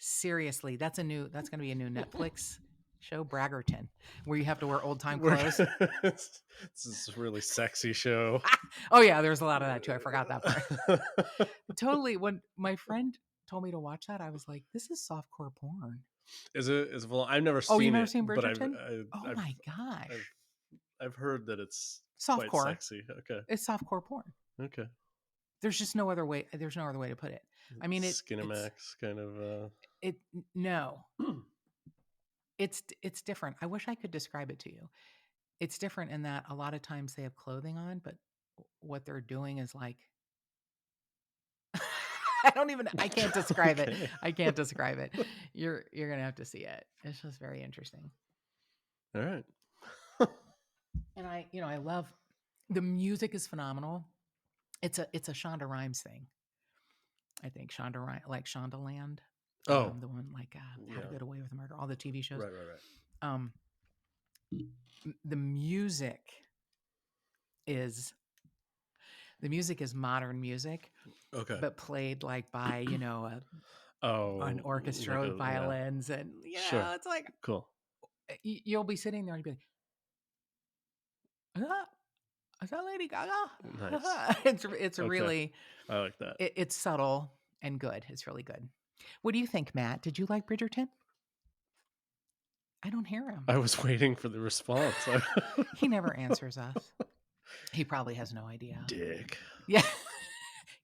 Seriously, that's going to be a new Netflix show, Braggerton, where you have to wear old time We're- clothes. This is a really sexy show. Oh yeah, there's a lot of that too. I forgot that part. Totally. When my friend told me to watch that, I was like, "This is softcore porn." Is it? Well, I've never Oh, seen you've never it, seen but Bridgerton? Oh my gosh, I've heard that it's quite softcore. sexy. Okay. It's softcore porn. Okay. There's just no other way. There's no other way to put it. I mean, Skinemax kind of. no, it's different. I wish I could describe it to you. It's different in that a lot of times they have clothing on, but what they're doing is like I can't describe it. Okay. I can't describe it. You're gonna have to see it. It's just very interesting. All right. And I love the music is phenomenal. It's a Shonda Rhimes thing. I think Shonda Rhimes, like Shondaland. Oh, the one like How to Get Away with Murder, all the TV shows. Right. The music is modern music, Okay. but played like by an orchestra like with violins, and Sure. it's like Cool. you'll be sitting there and you'll be like, is that Lady Gaga? Nice. It's Okay. really, I like that. it's subtle and good. It's really good. What do you think, Matt? Did you like Bridgerton? I don't hear him. I was waiting for the response. He never answers us. He probably has no idea. Dick. Yeah.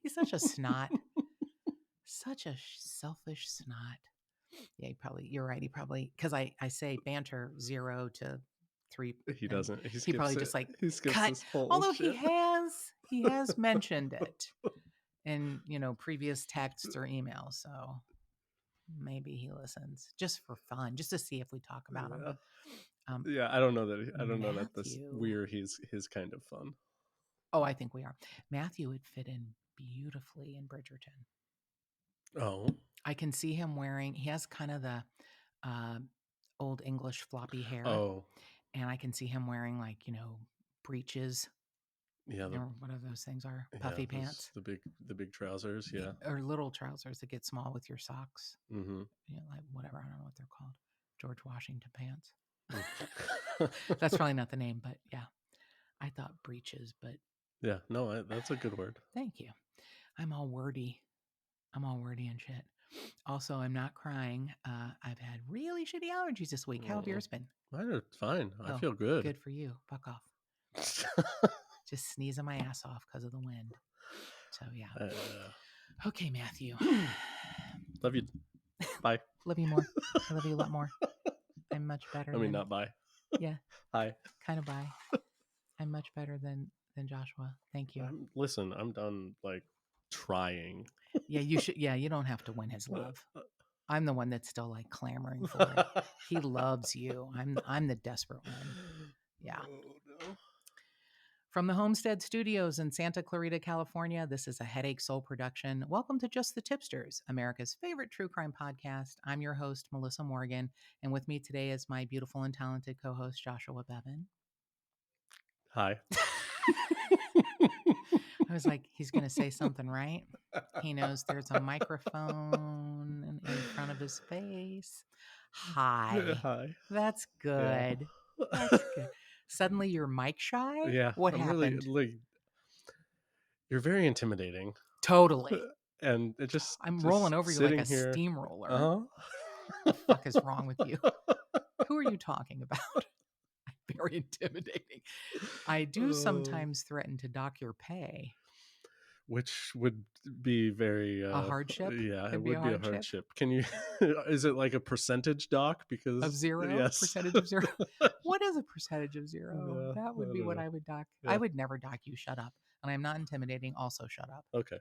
He's such a snot. Such a selfish snot. Yeah, you're right. He probably, because I say banter 0 to 3. He doesn't. He probably just like he skips cut. this whole Although shit. he has mentioned it in previous texts or emails. So maybe he listens just for fun, just to see if we talk about him. Yeah, I don't know that. I don't know that Matthew. we're his kind of fun. Oh, I think we are. Matthew would fit in beautifully in Bridgerton. Oh, I can see him wearing. He has kind of the old English floppy hair. Oh, and I can see him wearing like breeches. yeah. Whatever those things are, puffy pants. The big trousers. Yeah, or little trousers that get small with your socks. Mm-hmm. Like whatever. I don't know what they're called. George Washington pants. That's probably not the name, but yeah, I thought breeches, but yeah, no, that's a good word. Thank you. I'm all wordy and shit. Also, I'm not crying. I've had really shitty allergies this week. How have yours been? Mine are fine. I feel good. Good for you. Fuck off. Just sneezing my ass off because of the wind. So yeah. Okay, Matthew. Love you. Bye. Love you more. I love you a lot more. I'm much better. Not bye. Yeah. Hi. Kind of bye. I'm much better than Joshua. Thank you. Listen, I'm done trying. Yeah, you should. Yeah, you don't have to win his love. I'm the one that's still clamoring for it. He loves you. I'm the desperate one. Yeah. Oh, no. From the Homestead Studios in Santa Clarita, California, this is a Headache Soul production. Welcome to Just the Tip-Sters, America's favorite true crime podcast. I'm your host, Melissa Morgan, and with me today is my beautiful and talented co-host, Joshua Bevan. Hi. I was like, he's going to say something, right? He knows there's a microphone in front of his face. Hi. Hi. That's good. Yeah. That's good. Suddenly you're mic shy? Yeah. What happened? Really, you're very intimidating. Totally. And it just... I'm rolling over you like a steamroller. Uh-huh. What the fuck is wrong with you? Who are you talking about? I'm very intimidating. I do sometimes threaten to dock your pay. Which would be very... a hardship? Yeah, it would be a hardship. Can you... Is it like a percentage dock? Because... Of 0? Yes. Percentage of 0? What is a percentage of 0? That would be what I would dock. Yeah. I would never dock you. Shut up. And I'm not intimidating. Also, shut up. Okay.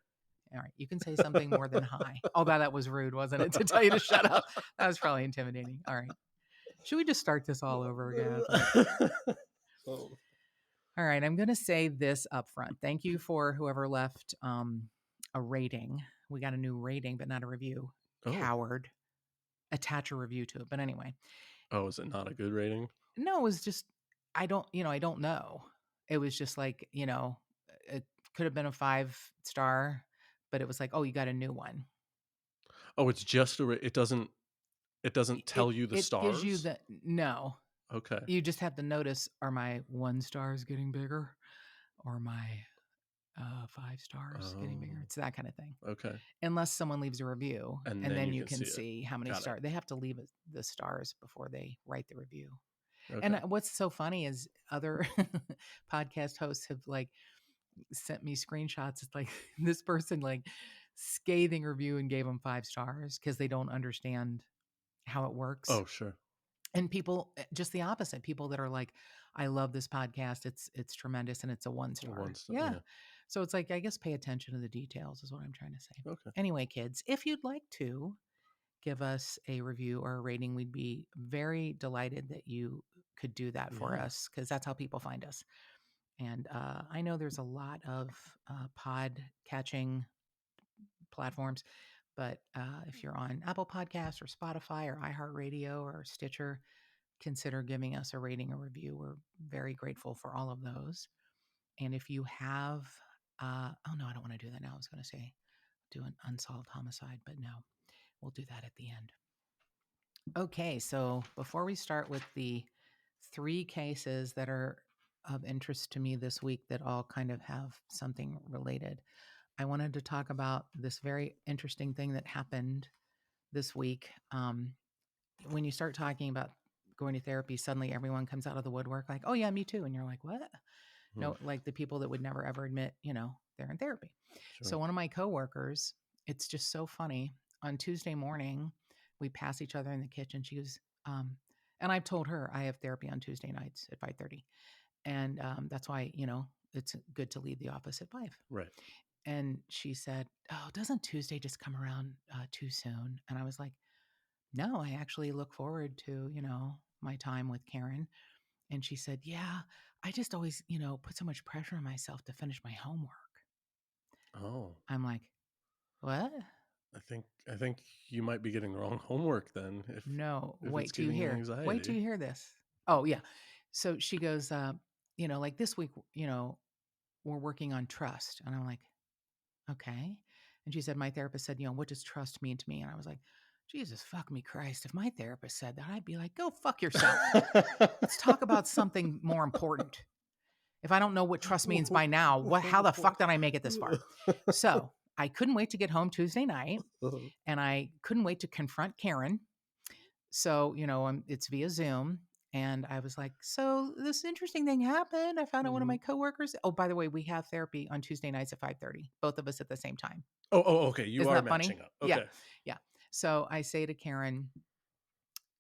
All right. You can say something more than hi. Although that was rude, wasn't it? To tell you to shut up. That was probably intimidating. All right. Should we just start this all over again? Oh. All right. I'm going to say this up front. Thank you for whoever left a rating. We got a new rating, but not a review. Oh. Coward. Attach a review to it. But anyway. Oh, is it not a good rating? No, it was just, I don't know. It was just like, it could have been a 5-star, but it was like, oh, you got a new one. Oh, it's just it doesn't tell you the It gives you stars? the no. Okay. You just have to notice, are my 1 stars getting bigger? Or my 5 stars getting bigger? Oh, It's that kind of thing. okay. Unless someone leaves a review, And and then then you you can can see it. see how many Got it. stars they have to leave the stars before they write the review. And Okay. what's so funny is other podcast hosts have like sent me screenshots. It's like this person like scathing review and gave them 5 stars because they don't understand how it works. Oh, sure. And people just the opposite. People that are like, I love this podcast. It's tremendous, and it's a 1 One star. star, Yeah. yeah. So it's like, I guess pay attention to the details is what I'm trying to say. Okay. Anyway, kids, if you'd like to give us a review or a rating, we'd be very delighted that you could do that for Yeah. us, because that's how people find us. And I know there's a lot of pod catching platforms, but if you're on Apple Podcasts or Spotify or iHeartRadio or Stitcher, consider giving us a rating or review. We're very grateful for all of those. And if you have, oh no, I don't want to do that now. I was going to say do an unsolved homicide, but no, we'll do that at the end. Okay, so before we start with the 3 cases that are of interest to me this week that all kind of have something related, I wanted to talk about this very interesting thing that happened this week. When you start talking about going to therapy, suddenly everyone comes out of the woodwork like, oh, yeah, me too. And you're like, what? Hmm. No, like the people that would never ever admit, they're in therapy. So Sure. one of my coworkers, it's just so funny. On Tuesday morning, we pass each other in the kitchen. She goes, and I've told her I have therapy on Tuesday nights at 5:30. And that's why, it's good to leave the office at 5. Right. And she said, oh, doesn't Tuesday just come around too soon? And I was like, no, I actually look forward to, my time with Karen. And she said, yeah, I just always, put so much pressure on myself to finish my homework. Oh. I'm like, what? I think you might be getting the wrong homework then No, if it's wait till you giving you hear. Wait till anxiety. you hear this. Oh, yeah. So she goes, like this week, we're working on trust. And I'm like, okay. And she said, my therapist said, what does trust mean to me? And I was like, Jesus, fuck me, Christ. If my therapist said that, I'd be like, go fuck yourself. Let's talk about something more important. If I don't know what trust means by now, how the fuck did I make it this far? So I couldn't wait to get home Tuesday night, and I couldn't wait to confront Karen. So, it's via Zoom. And I was like, so this interesting thing happened. I found out one of Mhm. my coworkers. Oh, by the way, we have therapy on Tuesday nights at 5:30, both of us at the same time. Oh, okay. You Isn't are that funny? matching up. Yeah. Okay. Yeah. So I say to Karen,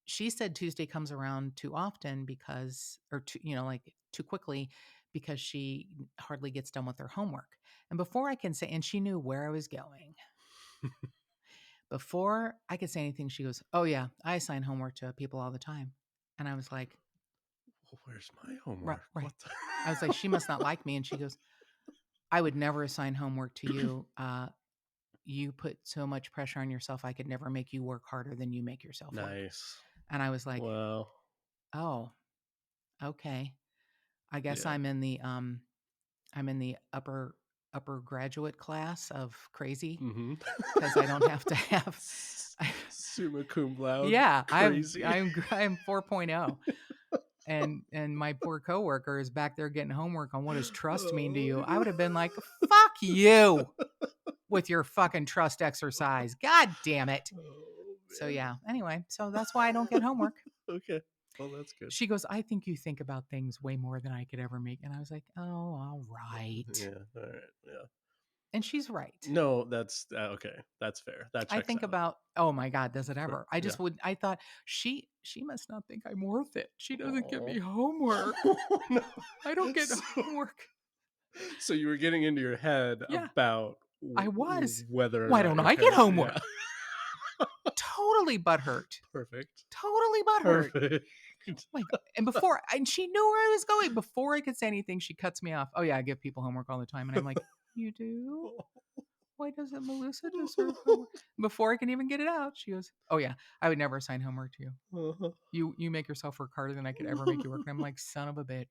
she said Tuesday comes around too often because, or too, like too quickly, because she hardly gets done with her homework. And before I can say, and she knew where I was going, before I could say anything, she goes, oh, yeah, I assign homework to people all the time. And I was like, Well, where's my homework? right, right. What the I was like, she must not like me. And she goes, I would never assign homework to you. You put so much pressure on yourself. I could never make you work harder than you make yourself work. Nice. And I was like, Well, oh, okay. I guess yeah. I'm in the upper graduate class of crazy, Mhm. because I don't have to have. Summa cum laude. Yeah, I'm Crazy. I'm 4.0. And my poor coworker is back there getting homework on what does trust mean to you. I would have been like, fuck you with your fucking trust exercise. God damn it. Oh, So man. yeah, anyway, so that's why I don't get homework. Okay. Well, that's good. She goes, I think you think about things way more than I could ever make. And I was like, oh, all right. Yeah. All right. Yeah. And she's right. No, that's okay. That's fair. That I checks think out. about, oh my God, does it ever? I Yeah. just would, I thought she must not think I'm worth it. She doesn't give me Aw. homework. No. I don't get So, homework. so you were getting into your head Yeah, about I was. whether or Why not don't your I get parents. Yeah. homework? Totally butthurt. Perfect. Totally butthurt. Perfect. Like, and she knew where I was going. Before I could say anything, she cuts me off. Oh yeah, I give people homework all the time. And I'm like, you do? Why doesn't Melissa deserve homework? Before I can even get it out, she goes, oh yeah, I would never assign homework to you. You make yourself work harder than I could ever make you work. And I'm like, son of a bitch.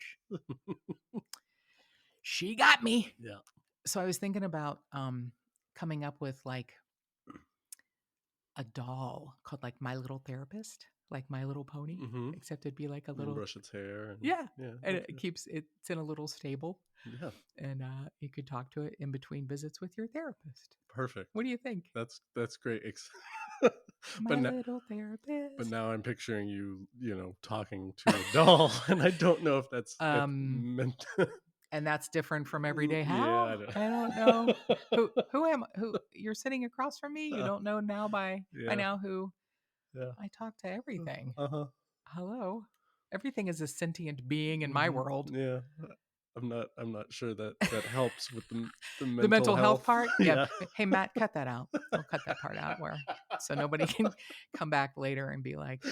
She got me. Yeah. So I was thinking about coming up with like a doll called like My Little Therapist, like My Little Pony, Mhm. except it'd be like a And little, brush its hair and yeah. yeah, And okay. it's in a little stable, Yeah, and you could talk to it in between visits with your therapist. perfect. What do you think? That's great. But My now little but therapist. now I'm picturing you, talking to a doll, and I don't know if that's Um, meant. and that's different from everyday. Yeah, How? I know. I don't know. Who you're sitting across from me? You Uh, don't know now by yeah, now who yeah. I talk to everything. Uh-huh. Hello. Everything is a sentient being in my Mhm. world. Yeah. I'm not sure that that helps with the The mental mental health health. part? Yeah. Yeah. Hey, Matt, cut that out. We'll cut that part out where so nobody can come back later and be like,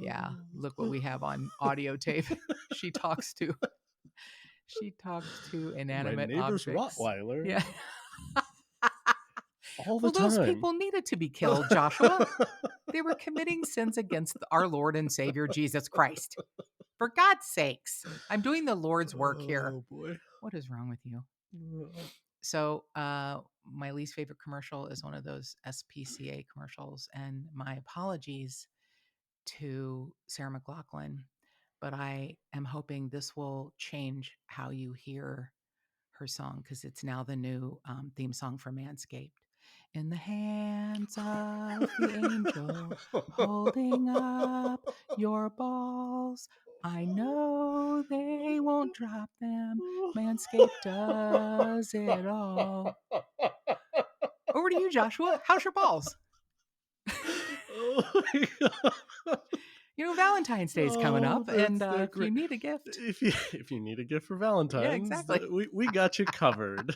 yeah, look what we have on audio tape. She talks to My inanimate neighbor's objects. Rottweiler Yeah. all the Well, those time. people needed to be killed, Joshua. They were committing sins against our Lord and Savior Jesus Christ. For God's sakes, I'm doing the Lord's work here. Oh boy. What is wrong with you? Uh, So, my least favorite commercial is one of those SPCA commercials, and my apologies to Sarah McLachlan, but I am hoping this will change how you hear her song because it's now the new theme song for Manscaped. In the hands of the angel holding up your balls. I know they won't drop them. Manscaped does it all. Over to you, Joshua. How's your balls? Oh my god. Valentine's Day is coming Oh, up, and they're if you great. need a gift, If you need a gift for yeah, Valentine's, exactly. we got you covered.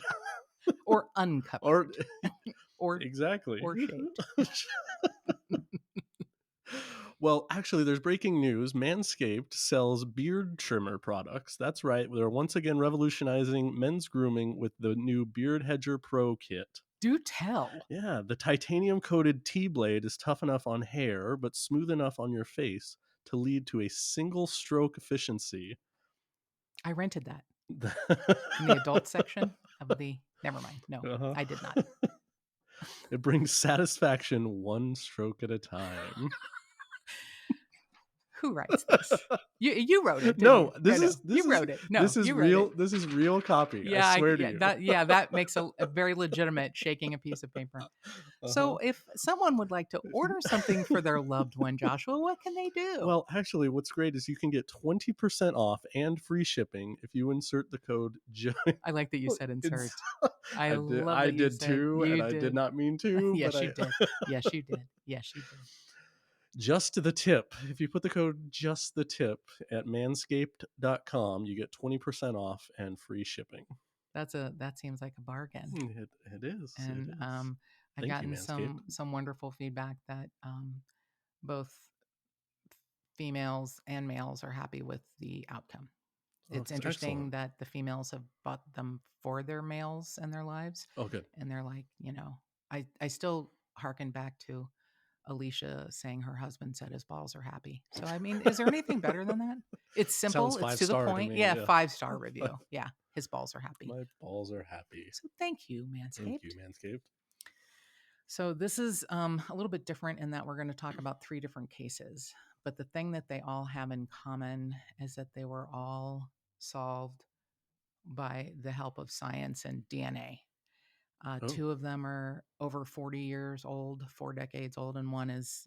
Or Or uncovered, or exactly. shaved. Well, actually, there's breaking news. Manscaped sells beard trimmer products. That's right. They're once again revolutionizing men's grooming with the new Beard Hedger Pro kit. Do tell. Yeah, the titanium coated T blade is tough enough on hair, but smooth enough on your face to lead to a single stroke efficiency. I rented that in the adult section of the. Never mind. No, Uh-huh. I did not. It brings satisfaction one stroke at a time. Who writes this? You wrote it, didn't you? No, No, this no, is this you is wrote it. No, this is you wrote it. real. This is real copy. I Yeah, swear to you. that makes a very legitimate shaking a piece of paper. Uh-huh. So, if someone would like to If you- order something for their loved one, Joshua, what can they do? Well, actually, what's great is you can get 20% off and free shipping if you insert the code. I like that you said It's, insert. I I did. love I that you did said too, and you I did did. not mean to, but Yes, you I. did. Yes, you did. Yes, you did. Just the tip. If you put the code just the tip at manscaped.com, you get 20% off and free shipping. That seems like a bargain. It is. It And is. I've Thank you, gotten Manscaped. some wonderful feedback that both females and males are happy with the outcome. Oh, It's it's excellent. interesting that the females have bought them for their males in their lives, Oh, good. and they're like, I still harken back to Alicia saying her husband said his balls are happy. So I mean, is there anything better than that? It's Sounds simple, it's to the 5-star to point. me. Yeah, Yeah. 5-star review. Yeah, his balls are happy. My balls are happy. So thank you, Thank you, Manscaped. Manscaped. So this is a little bit different in that we're going to talk about 3 different cases. But the thing that they all have in common is that they were all solved by the help of science and DNA. Oh, 2 of them are over 40 years old, 4 decades old, and one is,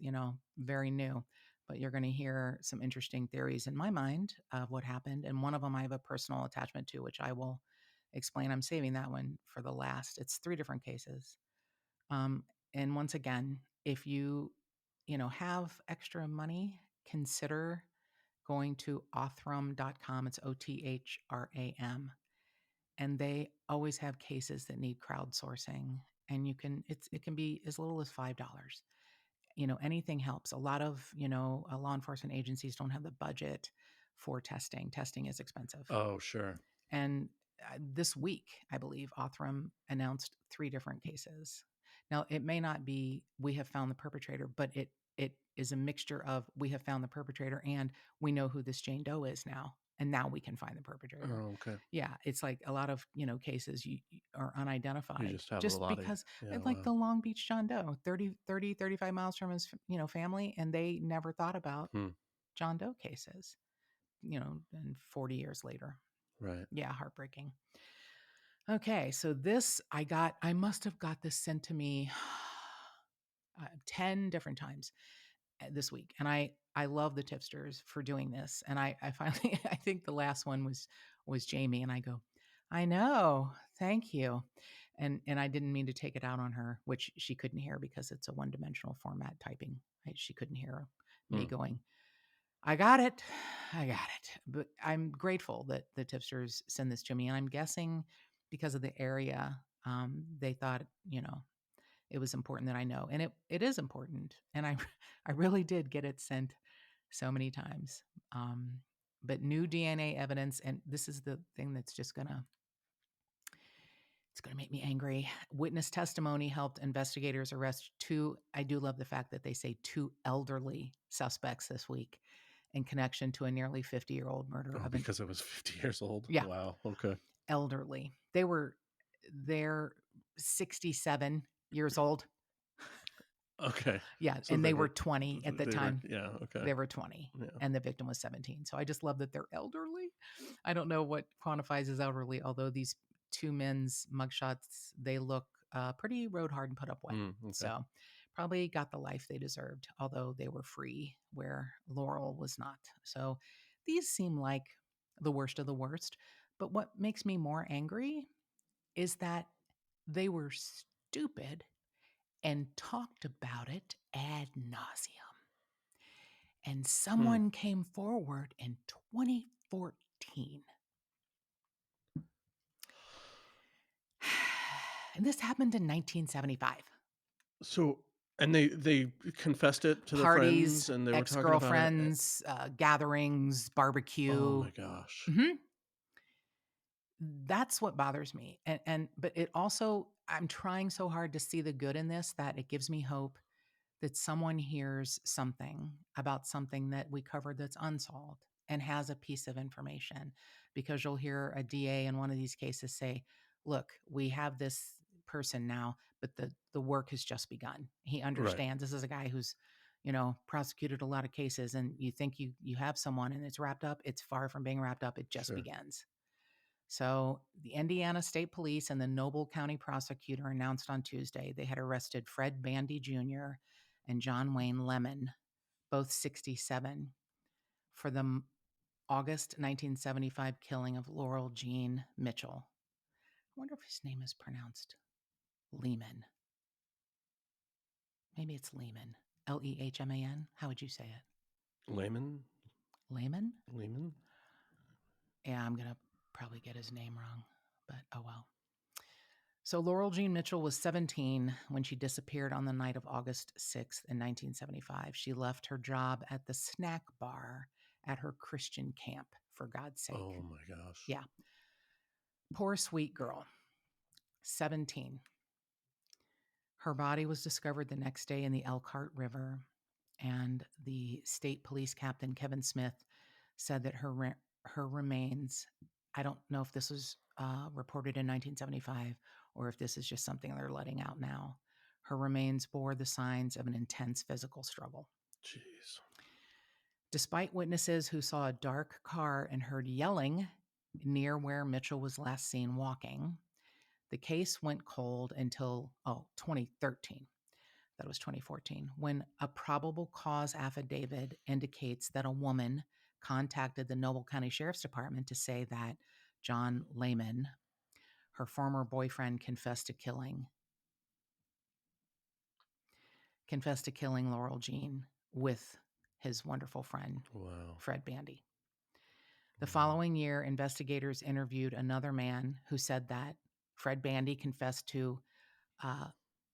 very new. But you're going to hear some interesting theories in my mind of what happened. And one of them I have a personal attachment to, which I will explain. I'm saving that one for the last. It's 3 different cases. Um, and once again, if have extra money, consider going to othram.com. It's OTHRAM. And they always have cases that need crowdsourcing. And it can be as little as $5. Anything helps. A lot of, law enforcement agencies don't have the budget for testing. Testing is expensive. oh, sure. And this week, I believe, Othram announced 3 different cases. Now, it may not be we have found the perpetrator, but it is a mixture of we have found the perpetrator and we know who this Jane Doe is now. and now we can find the perpetrator. Oh, okay. Yeah, it's like a lot of, cases you are You unidentified just have a just lot of because, yeah, like wow. the Long Beach John Doe, 35 miles from his, family, and they never thought about Hmm, John Doe cases, and 40 years later. right. Yeah, heartbreaking. Okay, so I must have got this sent to me 10 different times this week. And I love the tipsters for doing this. And I finally I think the last one was Jamie, and I go, I know, thank you. And I didn't mean to take it out on her, which she couldn't hear because it's a one-dimensional format typing. She couldn't hear me Hmm. going, I got it. I got it. But I'm grateful that the tipsters send this to me. And I'm guessing because of the area, they thought, it was important that I know. And it is important. And I I really did get it sent so many times. Um, but new DNA evidence, and this is the thing that's just it's gonna make me angry. Witness testimony helped investigators arrest two. I do love the fact that they say two elderly suspects this week in connection to a nearly 50-year-old murder Oh, of an because it was 50 years old? yeah, Wow, okay. elderly. They're 67 years old. Okay. Yeah, So and they they were were 20 at the they were time. yeah, okay. They were 20 Yeah. and the victim was 17. So I just love that they're elderly. I don't know what quantifies as elderly, although these two men's mugshots, they look pretty road hard and put up wet. Okay. So probably got the life they deserved, although they were free where Laurel was not. So these seem like the worst of the worst. But what makes me more angry is that they were stupid and talked about it ad nauseum. And Hmm. someone came forward in 2014. And this happened in 1975. So and they confessed it to the Parties, friends, and they were ex talking about it girlfriends, gatherings, oh barbecue. my gosh. Mhm. That's what bothers me. But it also, I'm trying so hard to see the good in this that it gives me hope that someone hears something about something that we covered that's unsolved and has a piece of information, because you'll hear a DA in one of these cases say, look, we have this person now, but the work has just begun. He Right. understands this is a guy who's, prosecuted a lot of cases, and you think you have someone and it's wrapped up. It's far from being wrapped up. It just Sure. begins. So, the Indiana State Police and the Noble County prosecutor announced on Tuesday they had arrested Fred Bandy Jr. and John Wayne Lemon, both 67, for the August 1975 killing of Laurel Jean Mitchell. I wonder if his name is pronounced Lehman. Maybe it's Lehman. Lehman. How would you say it? Layman? Lehman? Lehman? Yeah, I'm going to probably get his name wrong, but oh well. So Laurel Jean Mitchell was 17 when she disappeared on the night of August 6th in 1975. She left her job at the snack bar at her Christian camp, for God's sake. Oh my gosh. Yeah. Poor sweet girl, 17. Her body was discovered the next day in the Elkhart River, and the state police captain, Kevin Smith, said that her remains, I don't know if this was reported in 1975 or if this is just something they're letting out now. Her remains bore the signs of an intense physical struggle. Jeez. Despite witnesses who saw a dark car and heard yelling near where Mitchell was last seen walking, the case went cold until 2013. That was 2014, when a probable cause affidavit indicates that a woman contacted the Noble County Sheriff's Department to say that John Lehman, her former boyfriend, confessed to killing Laurel Jean with his wonderful friend, Wow. Fred Bandy. The Wow. following year, investigators interviewed another man who said that Fred Bandy confessed to uh,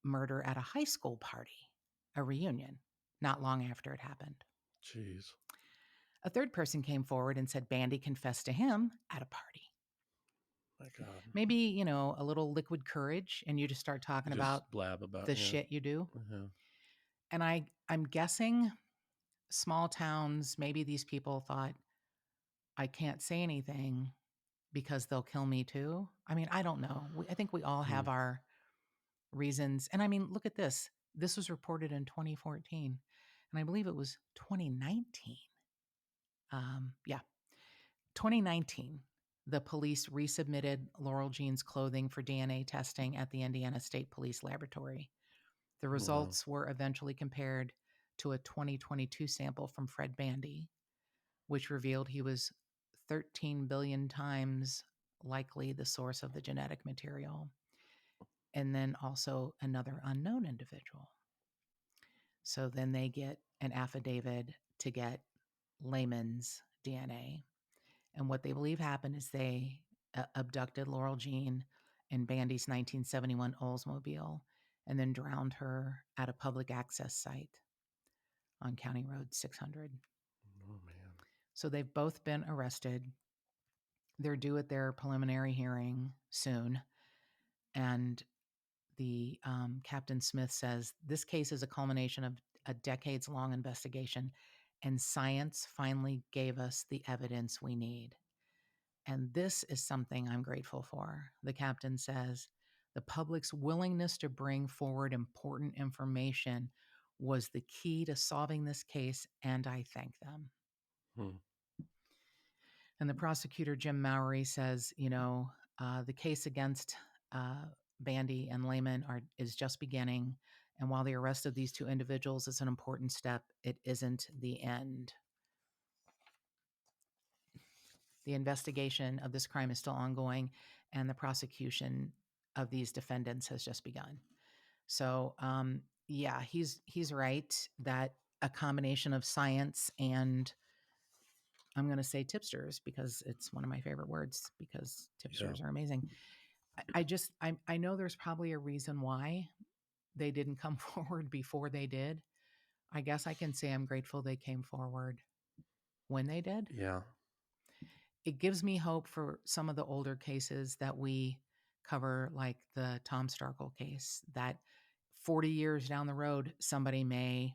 murder at a high school party, a reunion, not long after it happened. Jeez. A third person came forward and said Bandy confessed to him at a party. My God. Maybe, a little liquid courage and you just start talking about Just blab about the yeah. shit you do. Yeah. And I'm guessing small towns, maybe these people thought, I can't say anything because they'll kill me too. I mean, I don't know. I think we all Hmm. have our reasons. And I mean, look at this. This was reported in 2014, and I believe it was 2019. Yeah, 2019. The police resubmitted Laurel Jean's clothing for DNA testing at the Indiana State Police Laboratory. The Wow. results were eventually compared to a 2022 sample from Fred Bandy, which revealed he was 13 billion times likely the source of the genetic material, and then also another unknown individual. So then they get an affidavit to get layman's DNA. And what they believe happened is they abducted Laurel Jean in Bandy's 1971 Oldsmobile and then drowned her at a public access site on County Road 600. Oh man. So they've both been arrested. They're due at their preliminary hearing soon. And the Captain Smith says this case is a culmination of a decades long investigation, and science finally gave us the evidence we need. And this is something I'm grateful for. The captain says the public's willingness to bring forward important information was the key to solving this case, and I thank them. Hmm. And the prosecutor, Jim Mowry, says, the case against uh, Bandy and Lehman is just beginning. And while the arrest of these two individuals is an important step, it isn't the end. The investigation of this crime is still ongoing, and the prosecution of these defendants has just begun. So, yeah, he's right that a combination of science and I'm going to say tipsters because it's one of my favorite words because Yeah. tipsters are amazing. I know there's probably a reason why they didn't come forward before they did. I guess I can say I'm grateful they came forward when they did. Yeah. It gives me hope for some of the older cases that we cover, like the Tom Starkle case, that 40 years down the road, somebody may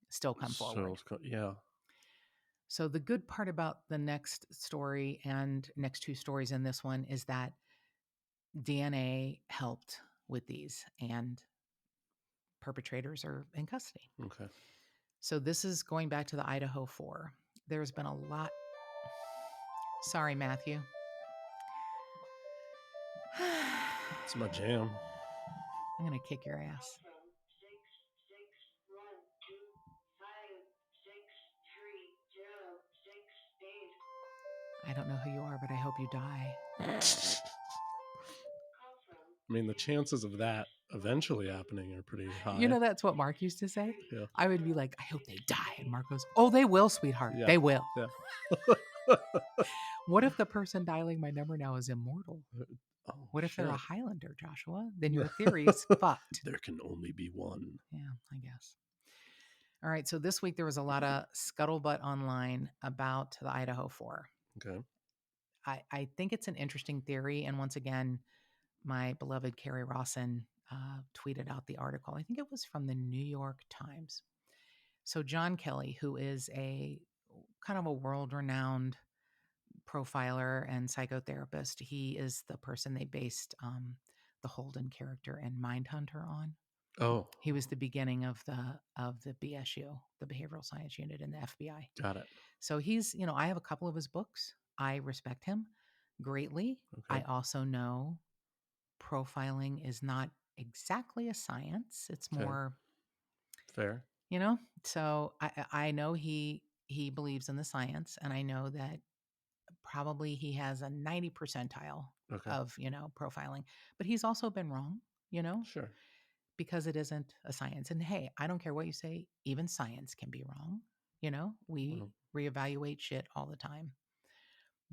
still come So forward. yeah. So, the good part about the next story and next two stories in this one is that DNA helped with these, and perpetrators are in custody. Okay. So, this is going back to the Idaho 4. There's been a lot. Sorry, Matthew. It's my jam. I'm going to kick your ass. I don't know who you are, but I hope you die. I mean, the chances of that eventually happening are pretty high. You know, that's what Mark used to say. Yeah. I would be like, I hope they die. And Mark goes, oh, they will, sweetheart. Yeah. They will. Yeah. What if the person dialing my number now is immortal? Oh, What if they're a shit. Highlander, Joshua? Then your theory's fucked. There can only be one. Yeah, I guess. All right. So this week there was a lot of scuttlebutt online about the Idaho 4. Okay. I think it's an interesting theory. And once again, my beloved Carrie Rawson tweeted out the article. I think it was from the New York Times. So John Kelly, who is a kind of a world-renowned profiler and psychotherapist, he is the person they based the Holden character in Mindhunter on. Oh, He was the beginning of the BSU, the Behavioral Science Unit in the FBI. got it. So he's, I have a couple of his books. I respect him greatly. Okay. I also know profiling is not exactly a science. It's Okay. more, Fair. So I know he believes in the science, and I know that probably he has a 90 percentile Okay. of, profiling, but he's also been wrong, Sure. because it isn't a science. And hey, I don't care what you say, even science can be wrong. We Well, reevaluate shit all the time.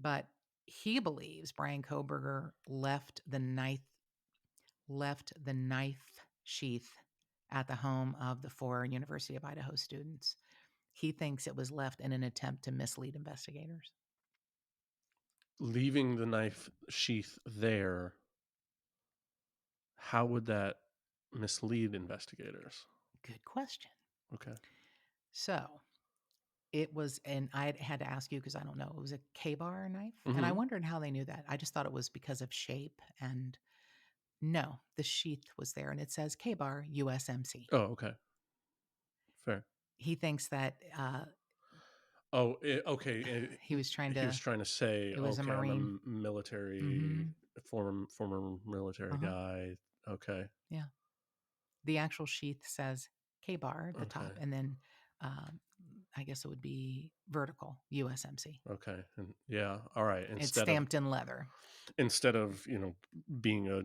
But he believes Brian Koberger left the knife sheath at the home of the 4 University of Idaho students. He thinks it was left in an attempt to mislead investigators. leaving the knife sheath there, how would that mislead investigators? Good question. Okay. So It was, and I had to ask you because I don't know. It was a K-bar knife, and I Mhm. wondered how they knew that. I just thought it was because of shape, and no, the sheath was there, and it says K-bar USMC. Oh, okay. Fair. He thinks that Oh, okay, he was trying he was to. trying to say, It was a "Okay, I'm a Marine. military Mm-hmm. former military Uh-huh. guy." Okay. Yeah. The actual sheath says K-bar at the Okay. top, and then um, I guess it would be vertical USMC. Okay. And yeah, all right. It's stamped in leather. Instead of, being a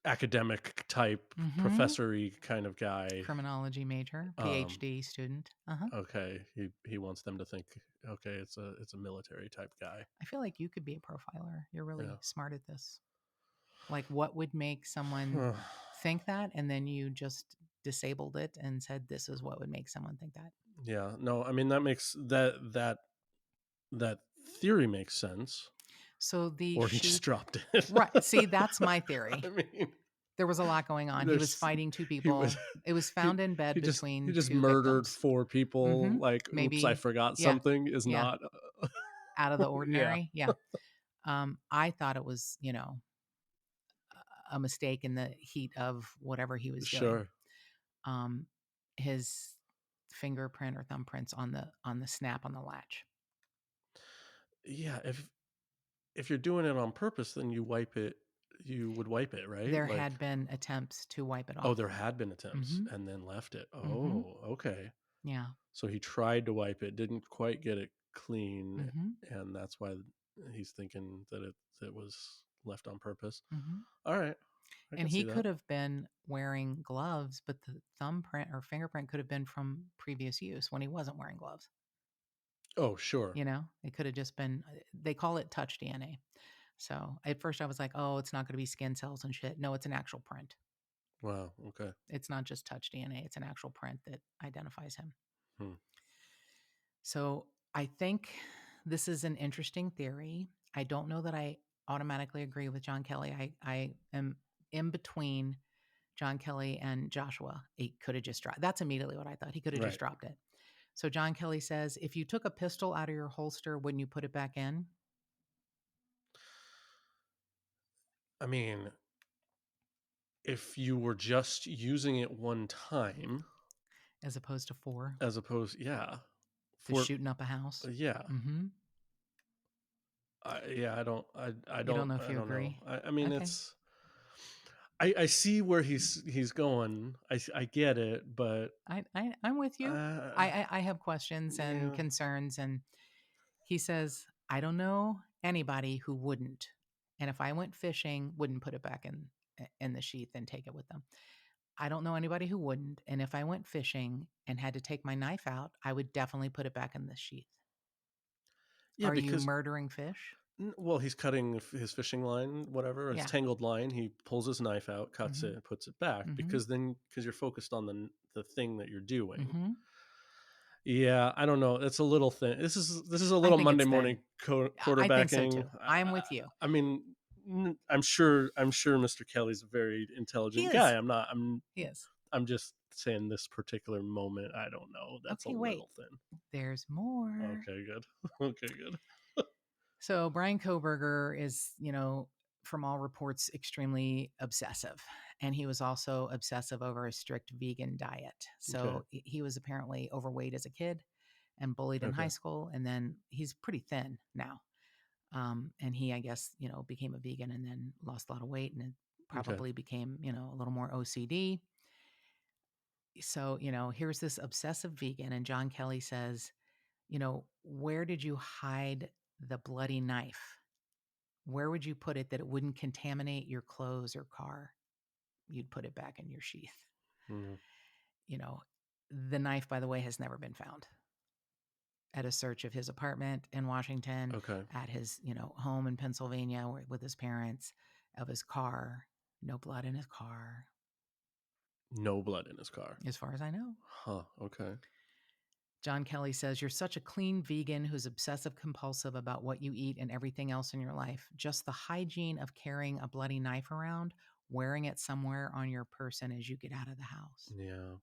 academic type Mm-hmm. professory kind of guy, Criminology major, um PhD student. Uh-huh. okay, he wants them to think, okay, it's a military type guy. I feel like you could be a profiler. You're Yeah. really smart at this. Like, what would make someone think that? And then you just disabled it and said, this is what would make someone think that. Yeah, no, I mean that makes that theory makes sense, So the or he just sheath, dropped it. right. See, that's my I theory. mean, There was a lot going on. He was there's fighting two he was people. It was he found in bed he between just two murdered victims. 4 people, Mm-hmm. like, "Oops, I Maybe, forgot yeah, something," is yeah, not out of the yeah, ordinary. Yeah. I thought it was, a mistake in the heat of whatever he was doing. sure. Um, his fingerprint or thumbprints on the snap on the latch. Yeah, if you're doing it on purpose, then you would wipe it, right? There Like, had been attempts to wipe it oh, off. there had been attempts Mm-hmm. and then left it. Mm-hmm. Oh, okay. Yeah. So he tried to wipe it, didn't quite get it clean, Mm-hmm. and that's why he's thinking that it was left on purpose. Mm-hmm. All right, I And can he see could that. have been wearing gloves, but the thumbprint or fingerprint could have been from previous use when he wasn't wearing gloves. Oh, sure. It could have just been, they call it touch DNA. So at first I was like, oh, it's not going to be skin cells and shit. No, it's an actual print. Wow. Okay. It's not just touch DNA, it's an actual print that identifies him. Hmm. So I think this is an interesting theory. I don't know that I automatically agree with John Kelly. I am in between John Kelly and Joshua. He could have just dropped. That's immediately what I thought. He could have just Right. dropped it. So John Kelly says, if you took a pistol out of your holster, wouldn't you put it back in? I mean, if you were just using it one time, As opposed to four, as opposed, yeah, just for shooting up a house. yeah, Mm-hmm. yeah. You don't know if I you don't know. agree? I mean, Okay. it's. I see where he's going. I get it, but I'm with you. uh, I have questions and yeah. concerns, and he says, I don't know anybody who wouldn't. And if I went fishing, wouldn't put it back in the sheath and take it with them. I don't know anybody who wouldn't. And if I went fishing and had to take my knife out, I would definitely put it back in the sheath. Yeah, Are you because murdering fish? well, he's cutting his fishing line, whatever, his Yeah. tangled line. He pulls his knife out, cuts Mm-hmm. it, puts it back Mm-hmm. because you're focused on the thing that you're doing. Mm-hmm. Yeah, I don't know. It's a little thin. This is a I little think Monday it's morning thin. I think so quarterbacking. too. I'm with you. I mean, I'm sure Mr. Kelly's a very He intelligent guy. is. I'm not. He is. I'm just saying this particular moment. I don't know. That's a Okay, wait. little thin. There's more. Okay, good. Okay, good. So Brian Koberger is, from all reports, extremely obsessive. And he was also obsessive over a strict vegan diet. Okay. So he was apparently overweight as a kid and bullied in high Okay. school. And then he's pretty thin now. And he, I guess, became a vegan and then lost a lot of weight and it Okay. probably became, a little more OCD. So, here's this obsessive vegan. And John Kelly says, where did you hide the bloody knife? Where would you put it that it wouldn't contaminate your clothes or car? You'd put it back in your sheath. Mhm. You know, the knife, by the way, has never been found. At a search of his apartment in Washington, Okay. at his, home in Pennsylvania with his parents, of his car, no blood in his car, No blood in his car. as far as I know. Huh. Okay. John Kelly says, you're such a clean vegan who's obsessive compulsive about what you eat and everything else in your life. Just the hygiene of carrying a bloody knife around, wearing it somewhere on your person as you get out of the house. Yeah.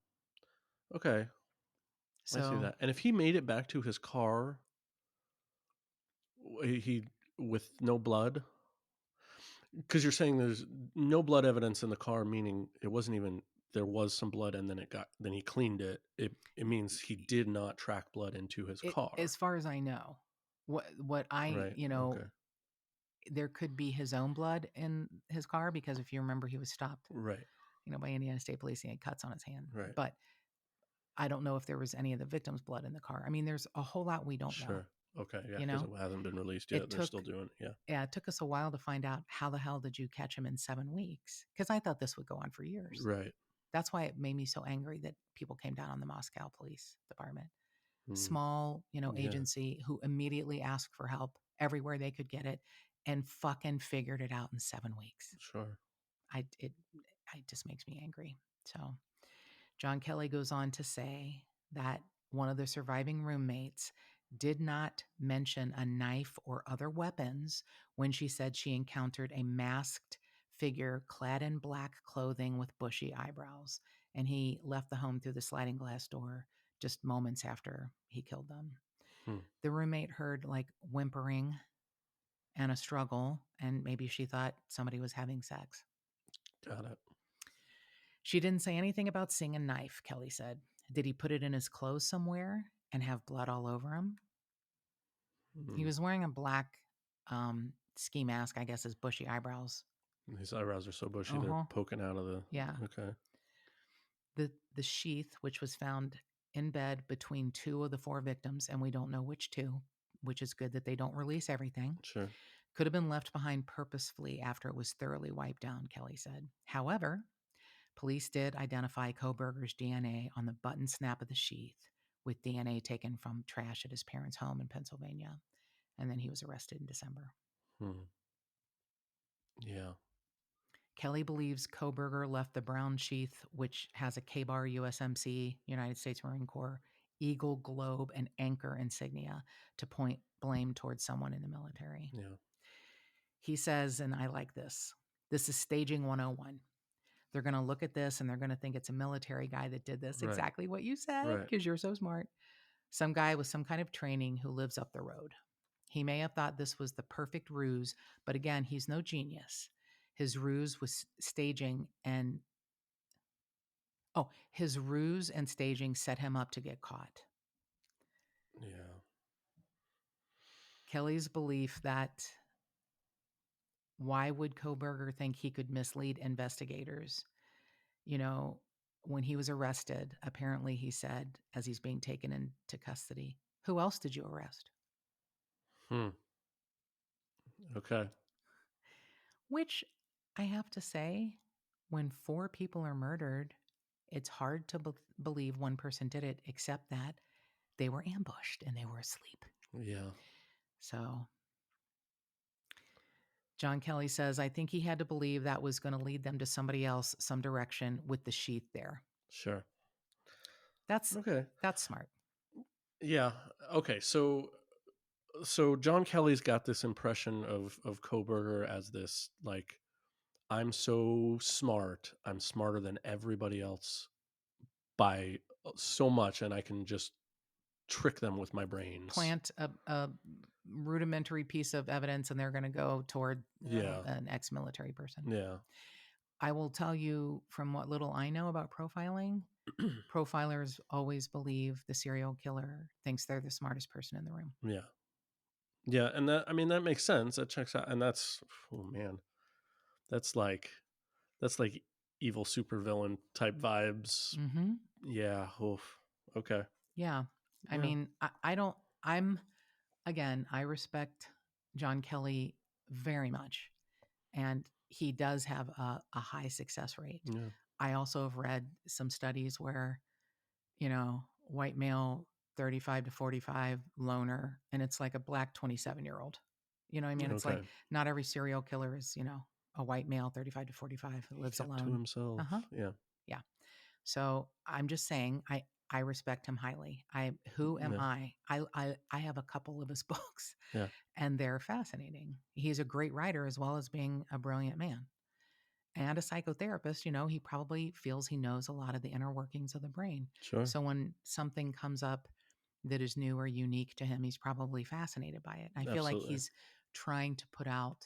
Okay. I see So that. And if he made it back to his car, he with no blood, because you're saying there's no blood evidence in the car, meaning it wasn't even there was some blood and then he cleaned it. It means he did not track blood into his as car. far as I know, what I, Right. Okay. there could be his own blood in his car because if you remember, he was stopped, Right. by Indiana State Police. He had cuts on his hand, Right. but I don't know if there was any of the victim's blood in the car. I mean, there's a whole lot we don't know. Sure. Okay. Yeah. You Because know, it hasn't been released it yet. They're still took doing it. Yeah. yeah, it took us a while to find out how the hell did you catch him in 7 weeks? Because I thought this would go on for years. Right. That's why it made me so angry that people came down on the Moscow Police Department. Mm, Small, yeah. agency who immediately asked for help everywhere they could get it and fucking figured it out in 7 weeks. Sure. It just makes me angry. So John Kelly goes on to say that one of the surviving roommates did not mention a knife or other weapons when she said she encountered a masked figure clad in black clothing with bushy eyebrows. And he left the home through the sliding glass door just moments after he killed them. Hmm. The roommate heard like whimpering and a struggle, and maybe she thought somebody was having sex. Got it. She didn't say anything about seeing a knife, Kelly said. Did he put it in his clothes somewhere and have blood all over him? He Mm. was wearing a black ski mask, I guess his bushy eyebrows. His eyebrows are so bushy; Uh they're huh. poking out of the. Yeah. Okay. The sheath, which was found in bed between two of the four victims, and we don't know which two, which is good that they don't release everything, Sure. could have been left behind purposefully after it was thoroughly wiped down, Kelly said. However, police did identify Koberger's DNA on the button snap of the sheath, with DNA taken from trash at his parents' home in Pennsylvania. And then he was arrested in December. Hmm. Yeah. Kelly believes Koberger left the brown sheath, which has a K-bar USMC, United States Marine Corps, eagle, globe, and anchor insignia to point blame towards someone in the military. Yeah. He says, and I like this is staging 101. They're going to look at this and they're going to think it's a military guy that did this. Right. Exactly what you said, Right. because you're so smart. Some guy with some kind of training who lives up the road. He may have thought this was the perfect ruse, but again, he's no genius. His ruse was staging and his ruse and staging set him up to get caught. Yeah. Kelly's belief that why would Koberger think he could mislead investigators? You know, when he was arrested, apparently he said, as he's being taken into custody, "Who else did you arrest?" Hmm. Okay. Which I have to say, when four people are murdered, it's hard to believe one person did it, except that they were ambushed and they were asleep. Yeah. So John Kelly says, I think he had to believe that was going to lead them to somebody else, some direction with the sheath there. Sure. That's Okay. that's smart. Yeah. Okay. So John Kelly's got this impression of Koberger as this like I'm so smart. I'm smarter than everybody else by so much, and I can just trick them with my brains. Plant a rudimentary piece of evidence and they're going to go toward Yeah. an ex-military person. Yeah. I will tell you from what little I know about profiling, profilers always believe the serial killer thinks they're the smartest person in the room. Yeah. Yeah. And that I mean that makes sense. That checks out. And that's oh man, that's like that's like evil supervillain type vibes. Mm-hmm. Yeah. Oof. Okay. Yeah. I Yeah. mean, I don't, I'm, again, I respect John Kelly very much. And he does have a high success rate. Yeah. I also have read some studies where, white male, 35 to 45, loner, and it's like a black 27-year-old. You know what I mean? It's like Okay. not every serial killer is, a white male, 35 to 45, who He lives kept to alone. Uh huh. himself. Yeah. Yeah. So I'm just saying, I respect him highly. Who am Yeah. I? I have a couple of his books, Yeah. and they're fascinating. He's a great writer as well as being a brilliant man. and a psychotherapist, he probably feels he knows a lot of the inner workings of the brain. Sure. So when something comes up that is new or unique to him, he's probably fascinated by it. I feel like Absolutely. he's trying to put out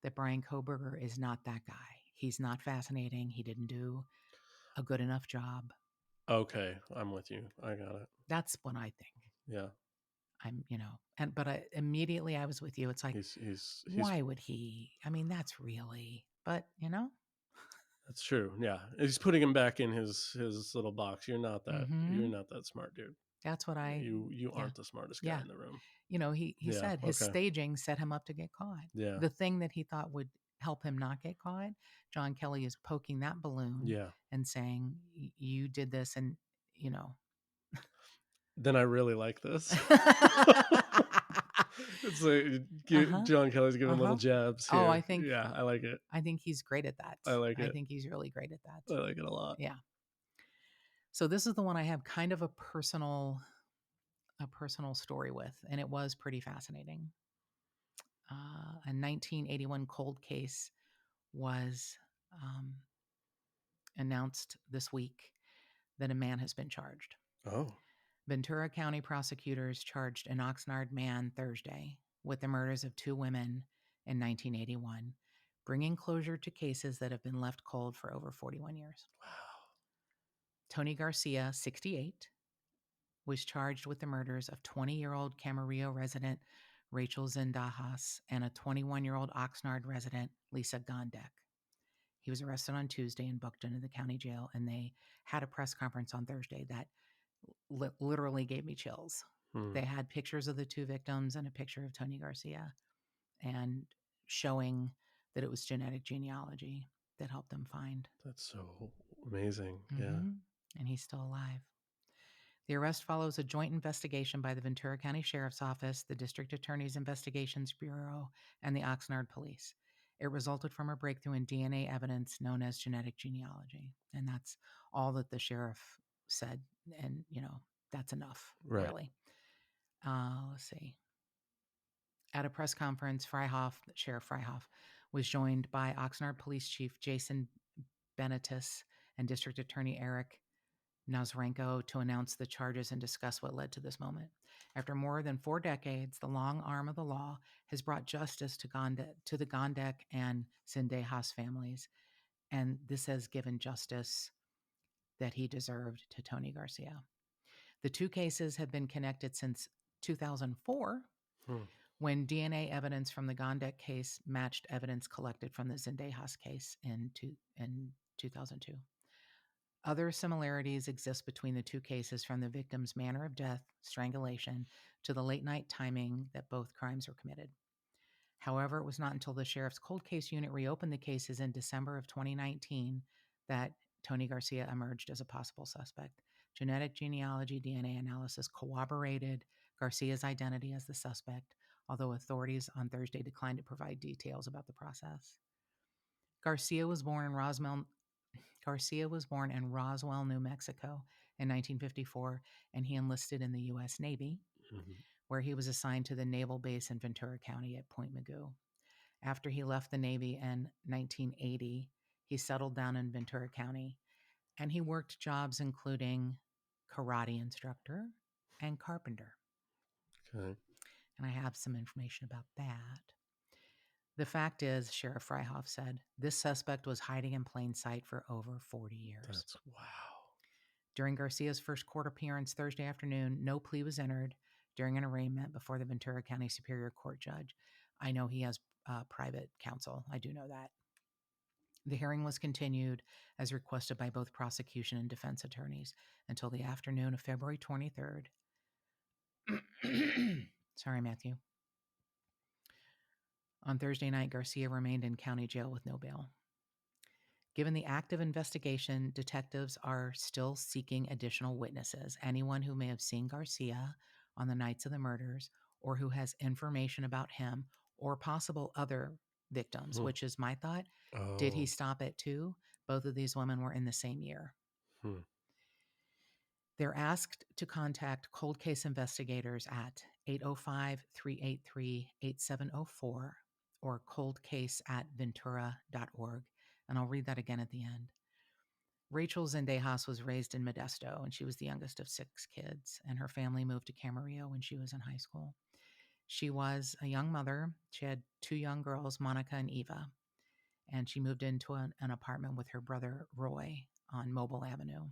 that Brian Koberger is not that guy. He's not fascinating. He didn't do a good enough job. Okay, I'm with you. I got it. That's what I think. Yeah. But immediately I was with you. It's like, He's why would he? I mean, that's really, but That's true. Yeah. He's putting him back in his little box. You're hmm not that smart, dude. that's what You yeah, aren't the smartest guy yeah. in the room. He Yeah. said his Okay. staging set him up to get caught. Yeah. The thing that he thought would help him not get caught, John Kelly is poking that balloon Yeah. and saying, you did this and, you know. Then I really like this. It's like Uh-huh. John Kelly's giving little Uh-huh. jabs Oh, here. Yeah, I like it. I think he's great at that. I like I it. think he's really great at that. I like it a lot. Yeah. So this is the one I have kind of a personal story with, and it was pretty fascinating. A 1981 cold case was um, announced this week that a man has been charged. Oh. Ventura County prosecutors charged an Oxnard man Thursday with the murders of two women in 1981, bringing closure to cases that have been left cold for over 41 years. Wow. Tony Garcia, 68, was charged with the murders of 20-year-old Camarillo resident Rachel Zendajas and a 21-year-old Oxnard resident Lisa Gondek. He was arrested on Tuesday and booked into the county jail, and they had a press conference on Thursday that literally gave me chills. Hmm. They had pictures of the two victims and a picture of Tony Garcia, and showing that it was genetic genealogy that helped them find. That's so amazing. Yeah. Mm-hmm. And he's still alive. The arrest follows a joint investigation by the Ventura County Sheriff's Office, the District Attorney's Investigations Bureau, and the Oxnard Police. It resulted from a breakthrough in DNA evidence known as genetic genealogy. And that's all that the sheriff said. And, that's enough, Right. really. Let's see. At a press conference, Sheriff Freihoff, was joined by Oxnard Police Chief Jason Benetis and District Attorney Eric Nazrenko to announce the charges and discuss what led to this moment. After more than 4 decades, the long arm of the law has brought justice to the Gondek and Zendejas families, and this has given justice that he deserved to Tony Garcia. The two cases have been connected since 2004, Hmm. when DNA evidence from the Gondek case matched evidence collected from the Zendejas case in 2002. Other similarities exist between the two cases, from the victim's manner of death, strangulation, to the late night timing that both crimes were committed. However, it was not until the sheriff's cold case unit reopened the cases in December of 2019 that Tony Garcia emerged as a possible suspect. Genetic genealogy DNA analysis corroborated Garcia's identity as the suspect, although authorities on Thursday declined to provide details about the process. Garcia was born in Roswell, New Mexico in 1954, and he enlisted in the U.S. Navy, Mhm. where he was assigned to the naval base in Ventura County at Point Mugu. After he left the Navy in 1980, he settled down in Ventura County, and he worked jobs including karate instructor and carpenter. Okay. And I have some information about that. The fact is, Sheriff Freihoff said, this suspect was hiding in plain sight for over 40 years. That's wow. During Garcia's first court appearance Thursday afternoon, no plea was entered during an arraignment before the Ventura County Superior Court judge. I know he has private counsel. I do know that. The hearing was continued as requested by both prosecution and defense attorneys until the afternoon of February 23rd. Sorry, Matthew. On Thursday night, Garcia remained in county jail with no bail. Given the active investigation, detectives are still seeking additional witnesses. Anyone who may have seen Garcia on the nights of the murders, or who has information about him or possible other victims, Hmm. which is my thought. Did he Oh. stop at 2? Both of these women were in the same year. Hmm. They're asked to contact cold case investigators at 805-383-8704 or coldcase@ventura.org And I'll read that again at the end. Rachel Zendejas was raised in Modesto, and she was the youngest of 6 kids, and her family moved to Camarillo when she was in high school. She was a young mother. She had 2 young girls, Monica and Eva, and she moved into an apartment with her brother, Roy, on Mobile Avenue.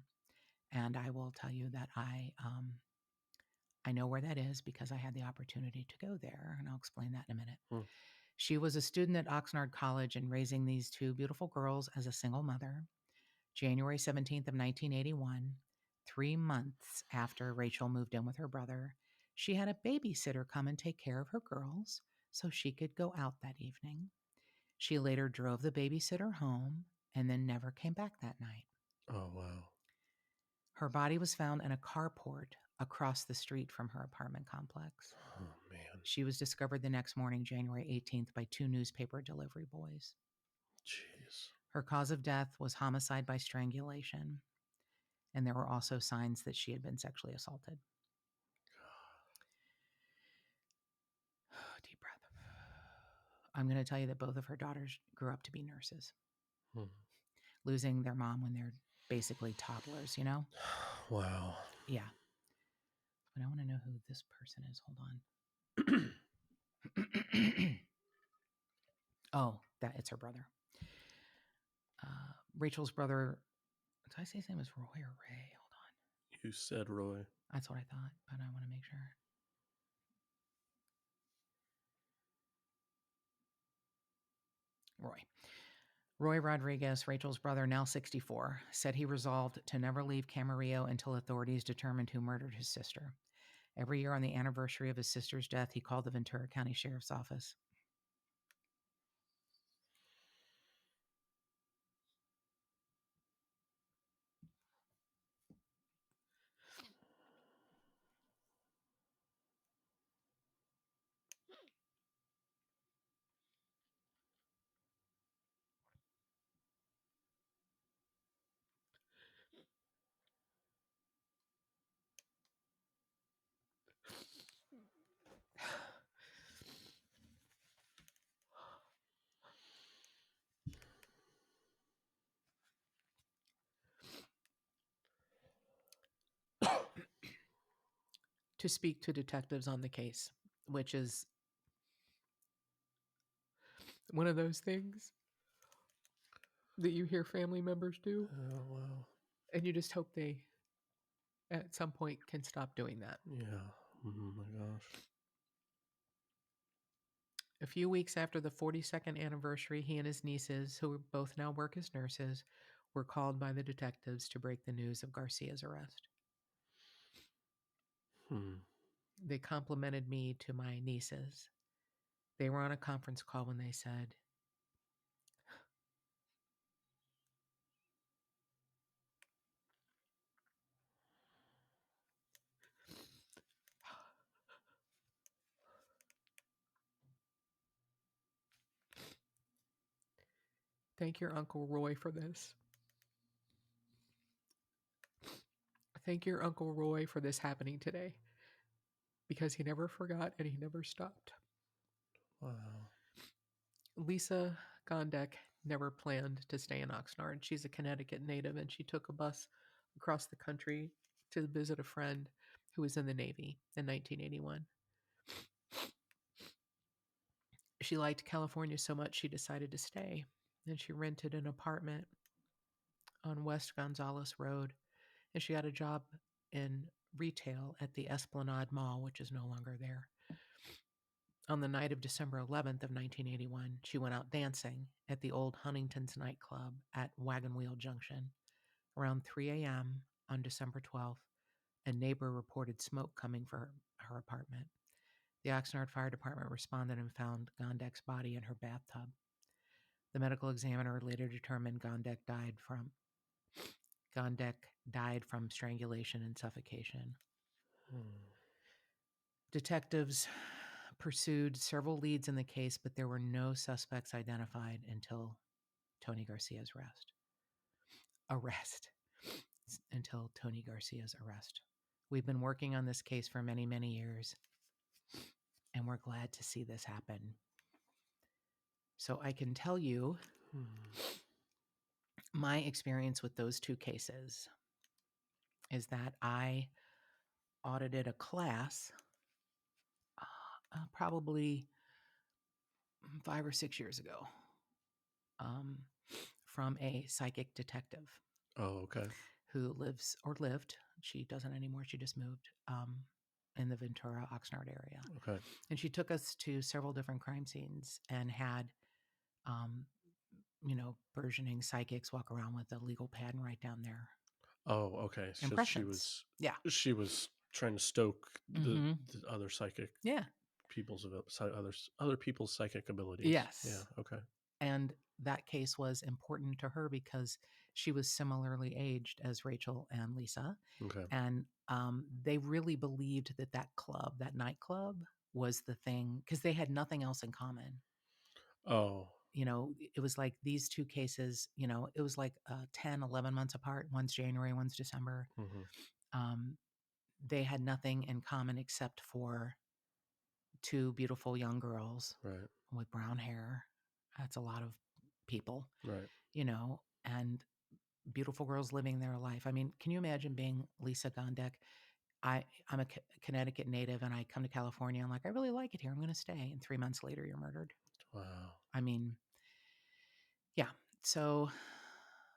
And I will tell you that I know where that is because I had the opportunity to go there, and I'll explain that in a minute. Hmm. She was a student at Oxnard College and raising these 2 beautiful girls as a single mother. January 17th of 1981, 3 months after Rachel moved in with her brother, she had a babysitter come and take care of her girls so she could go out that evening. She later drove the babysitter home and then never came back that night. Oh, wow. Her body was found in a carport across the street from her apartment complex. Oh, man. She was discovered the next morning, January 18th, by 2 newspaper delivery boys. Jeez. Her cause of death was homicide by strangulation, and there were also signs that she had been sexually assaulted. Deep breath. I'm going to tell you that both of her daughters grew up to be nurses, losing their mom when they're basically toddlers, you know? Wow. Yeah. But I want to know who this person is. Hold on. Oh, it's her brother. Rachel's brother. Did I say his name was Roy or Ray? Hold on. You said Roy. That's what I thought, but I want to make sure. Roy Rodriguez, Rachel's brother, now 64, said he resolved to never leave Camarillo until authorities determined who murdered his sister. Every year on the anniversary of his sister's death, he called the Ventura County Sheriff's Office. To speak to detectives on the case, which is one of those things that you hear family members do, Oh, wow. and you just hope they, at some point, can stop doing that. Yeah. Oh, my gosh. A few weeks after the 42nd anniversary, he and his nieces, who both now work as nurses, were called by the detectives to break the news of Garcia's arrest. They complimented me to my nieces. They were on a conference call when they said, "Thank your Uncle Roy for this. Thank your Uncle Roy for this happening today, because he never forgot and he never stopped." Wow. Lisa Gondek never planned to stay in Oxnard. She's a Connecticut native, and she took a bus across the country to visit a friend who was in the Navy in 1981. She liked California so much she decided to stay, and she rented an apartment on West Gonzales Road, and she got a job in retail at the Esplanade Mall, which is no longer there. On the night of December 11th of 1981, she went out dancing at the old Huntington's nightclub at Wagon Wheel Junction. Around 3 a.m. on December 12th, a neighbor reported smoke coming from her apartment. The Oxnard Fire Department responded and found Gondek's body in her bathtub. The medical examiner later determined Gondek died from strangulation and suffocation. Detectives pursued several leads in the case, but there were no suspects identified until Tony Garcia's arrest. Until Tony Garcia's arrest. We've been working on this case for many, many years, and we're glad to see this happen. So I can tell you my experience with those two cases is that I audited a class probably 5 or 6 years ago um, from a psychic detective Oh, okay. who lives or lived. She doesn't anymore. She just moved in the Ventura, Oxnard area. Okay. And she took us to several different crime scenes and had, um, burgeoning psychics walk around with a legal pad and write down their Oh, okay. So impressions. Yeah. she was trying to stoke Mm-hmm. the other psychic Yeah. other people's psychic abilities. Yeah. Yes. Okay. And that case was important to her because she was similarly aged as Rachel and Lisa. Okay. And they really believed that that club, that nightclub, was the thing because they had nothing else in common. Oh. It was like these two cases, it was like 10, 11 months apart. One's January, one's December. Hmm. Um, they had nothing in common except for two beautiful young girls Right. with brown hair. That's a lot of people, Right. and beautiful girls living their life. I mean, can you imagine being Lisa Gondek? I'm a Connecticut native and I come to California. I'm like, I really like it here. I'm going to stay. And 3 months later, you're murdered. Wow. I mean, yeah. So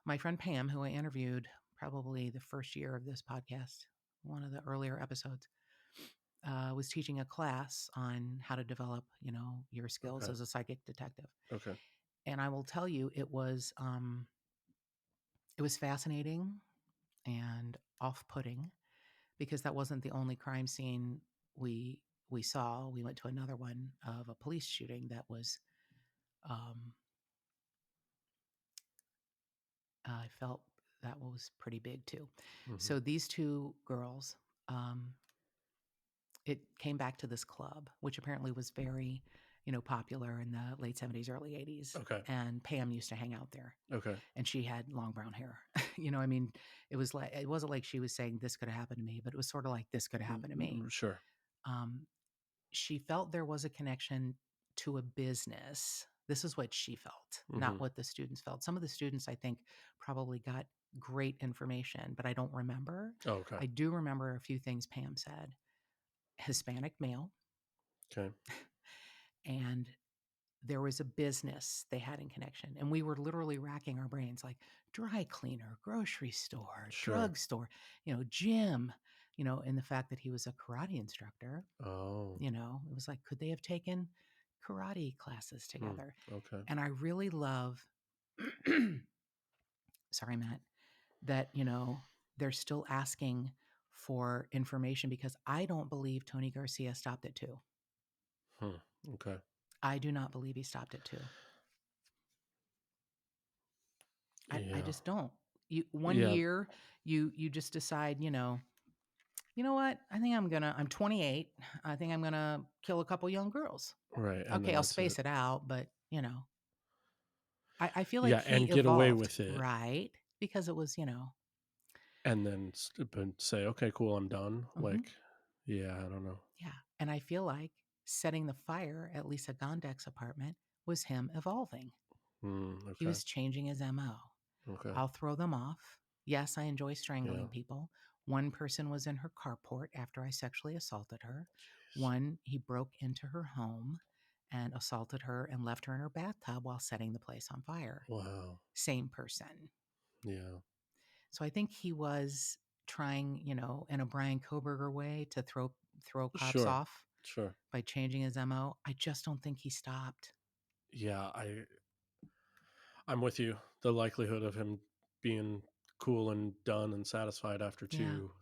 my friend Pam, who I interviewed probably the first year of this podcast, one of the earlier episodes, was teaching a class on how to develop, your skills Okay. as a psychic detective. Okay. And I will tell you, it was fascinating and off-putting because that wasn't the only crime scene we we saw. We went to another one of a police shooting that was, um, I felt that was pretty big too. Hmm. So these two girls, um, it came back to this club, which apparently was very, popular in the late 70s, early 80s. Okay. And Pam used to hang out there Okay. and she had long brown hair. I mean, it wasn't like she was saying this could have happened to me, but it was sort of like this could have happened to me. Sure. Um, she felt there was a connection to a business. This is what she felt, not Hmm. what the students felt. Some of the students, I think, probably got great information, but I don't remember. Oh, okay. I do remember a few things Pam said. Hispanic male, Okay. and there was a business they had in connection. And we were literally racking our brains like dry cleaner, grocery store, Sure. drugstore, gym, and the fact that he was a karate instructor, Oh. it was like, could they have taken karate classes Hmm. together? Okay. And I really love, sorry, Matt, that, they're still asking for information because I don't believe Tony Garcia stopped at 2. Hmm. Okay. I do not believe he stopped at 2. I Yeah. just don't. One Yeah. year you just decide, you know what? I'm 28. I think I'm gonna kill a couple young girls. Right. And Okay, then I'll that's it. space it out, but I feel like Yeah, he and get away evolved, with it, right? Because it was, and then but say, "Okay, cool, I'm done." mhm, Yeah, I don't know. yeah. And I feel like setting the fire at Lisa Gondek's apartment was him evolving. He Okay. was changing his MO. Okay. I'll throw them off. Yes, I enjoy Yeah. strangling people. One person was in her carport after I sexually assaulted her. Jeez. One, he broke into her home and assaulted her and left her in her bathtub while setting the place on fire. Wow. Same person. Yeah. So I think he was trying, in a Brian Koberger way to throw cops Sure. off Sure. by changing his MO. I just don't think he stopped. Yeah, I'm with you. The likelihood of him being cool and done and satisfied after Yeah. 2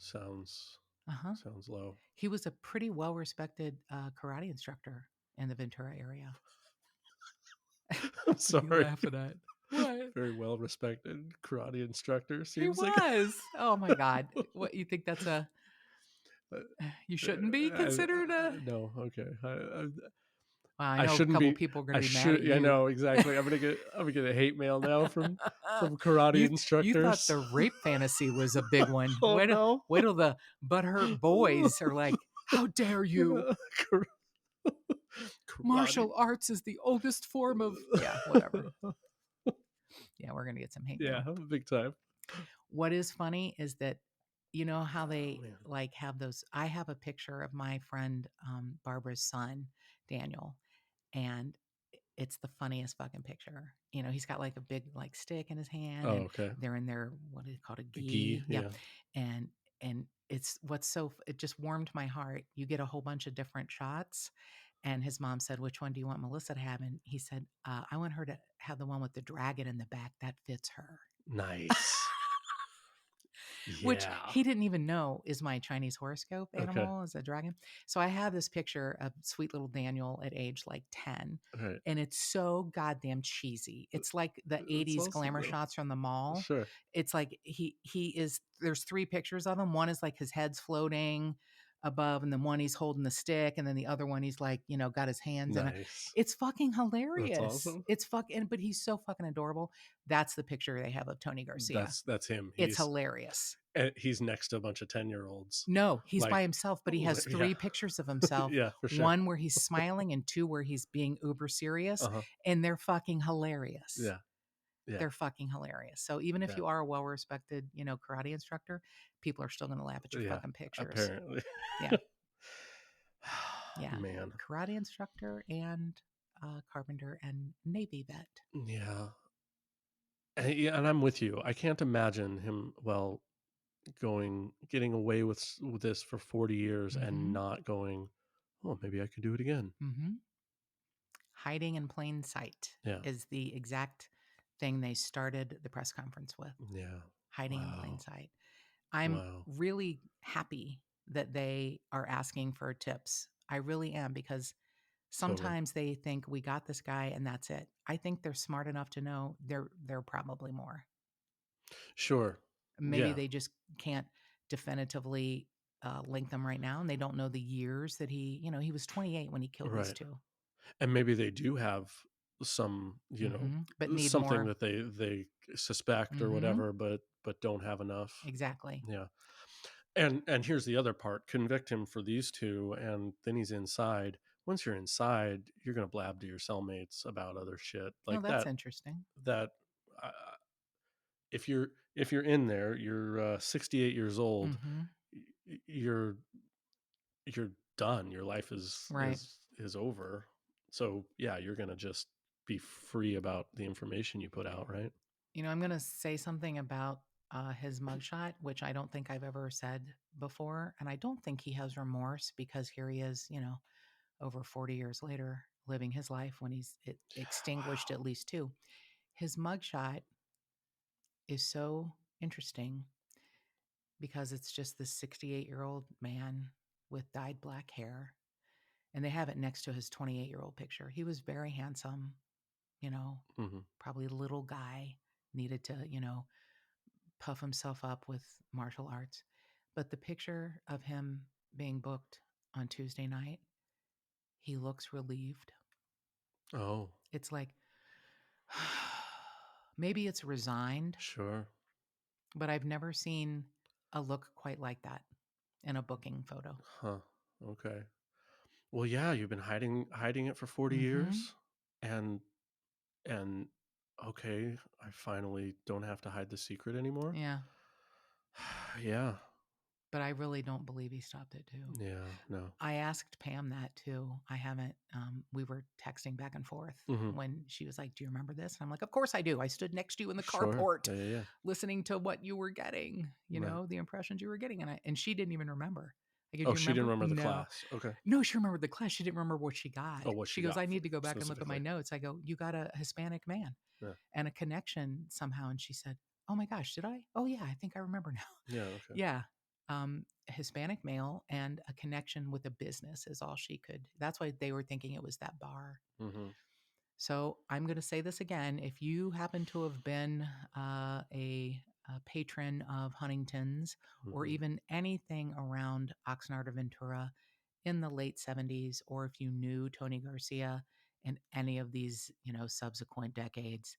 Uh-huh. sounds low. He was a pretty well-respected karate instructor in the Ventura area. I'm What are you sorry. laughing at? What? Very well respected karate instructor He seems like was. Oh my God. What you think that's uh, you shouldn't be considered a no, okay. well, I I know a shouldn't couple be. people are gonna I be mad at should. I you. know exactly. I'm gonna get a hate mail now from karate You thought instructors. the rape fantasy was a big one. Oh no! Wait till the butthurt boys are like, how dare you? Karate. Martial arts is the oldest form of yeah, whatever. Yeah, we're gonna get some hate Yeah, mail. big time. What is funny is that you know how Oh, they man. like have those. I have a picture of my friend Barbara's son, Daniel, and it's the funniest fucking picture. You know, he's got like a big like stick in his hand, Oh, and okay. they're in their what is it called a Ghee, gi, yeah, yeah. and it's what's it just warmed my heart. You get a whole bunch of different shots, and his mom said, "Which one do you want Melissa to have?" And he said, "I want her to have the one with the dragon in the back. That fits her." Nice. Which Yeah. he didn't even know is my Chinese horoscope Okay. animal is a dragon. So I have this picture of sweet little Daniel at age like 10, Right. and it's so goddamn cheesy. It's like the It's 80s awesome, glamour though. shots from the mall. Sure. It's like he is there's three pictures of him. One is like his head's floating above, and then one he's holding the stick, and then the other one he's like, you know, got his hands in it. Nice. It's fucking That's hilarious. awesome. It's fucking but he's so fucking adorable. That's the picture they have of Tony Garcia. That's him. It's hilarious. He's next to a bunch of 10-year-olds. No, he's by Like, himself, but he has yeah. 3 pictures of himself, Yeah, for sure. 1 where he's smiling and 2 where he's being uber serious, Uh-huh. and they're fucking hilarious. Yeah. Yeah. They're fucking hilarious. So even if Yeah. you are a well-respected, you know, karate instructor, people are still gonna laugh at your Yeah. fucking pictures. Apparently. Yeah, yeah. Man. Karate instructor and, carpenter and Navy vet. Yeah. Yeah, and I'm with you. I can't imagine him, well, getting away with this for 40 years and Mhm, not going, "Oh, maybe I could do it again." mhm. Hiding in plain sight Yeah. is the exact thing they started the press conference with, Yeah. hiding in plain Wow. sight. I'm Wow. really happy that they are asking for tips. I really am because Totally. sometimes they think we got this guy and that's it. I think they're smart enough to know they're probably more. Sure. Maybe Yeah. they just can't definitively link them right now, and they don't know the years that he was 28 when he killed these Right. two. And maybe they do have some, But need something more. that they suspect or Hmm. whatever, but don't have enough. Exactly. Yeah. And here's the other part: convict him for these two, and then he's inside. Once you're inside, you're gonna blab to your cellmates about other shit Oh, like that's that. interesting. That uh, if you're in there, you're 68 years old. Hmm. You're done. Your life is Right. is over. So yeah, you're gonna just be free about the information you put out, right? You know, I'm going to say something about his mugshot, which I don't think I've ever said before. And I don't think he has remorse because here he is, over 40 years later, living his life when he's extinguished Wow. at least two. His mugshot is so interesting because it's just this 68-year-old man with dyed black hair. And they have it next to his 28-year-old picture. He was very handsome, you know, Hmm. probably a little guy, needed to, puff himself up with martial arts. But the picture of him being booked on Tuesday night, he looks relieved. Oh, It's like, maybe it's resigned, sure. but I've never seen a look quite like that in a booking photo. Huh. Okay. Well, yeah, you've been hiding it for 40 Hmm. years, and and okay, I finally don't have to hide the secret anymore. Yeah, Yeah. but I really don't believe he stopped it too. Yeah. No. I asked Pam that too. I haven't, we were texting back and forth Hmm. when she was like, "Do you remember this?" And I'm like, "Of course I do. I stood next to you in the Sure. carport Yeah. Yeah. Yeah. listening to what you were getting, Right. the impressions you were getting." And she didn't even remember. I go, "Do Oh, you she didn't remember?" remember the No. class. Okay. No, she remembered the class. She didn't remember what she got. Oh, what She she goes, got "I need to go back and look at my specifically. notes." I go, "You got a Hispanic man Yeah. and a connection somehow." And she said, "Oh my gosh, did I? Oh yeah, I think I remember now." Yeah. Okay. Yeah. Hispanic male and a connection with a business is all she could. That's why they were thinking it was that bar. Hmm. So I'm going to say this again. If you happen to have been a patron of Huntington's or Hmm. even anything around Oxnard or Ventura in the late 70s, or if you knew Tony Garcia in any of these, subsequent decades,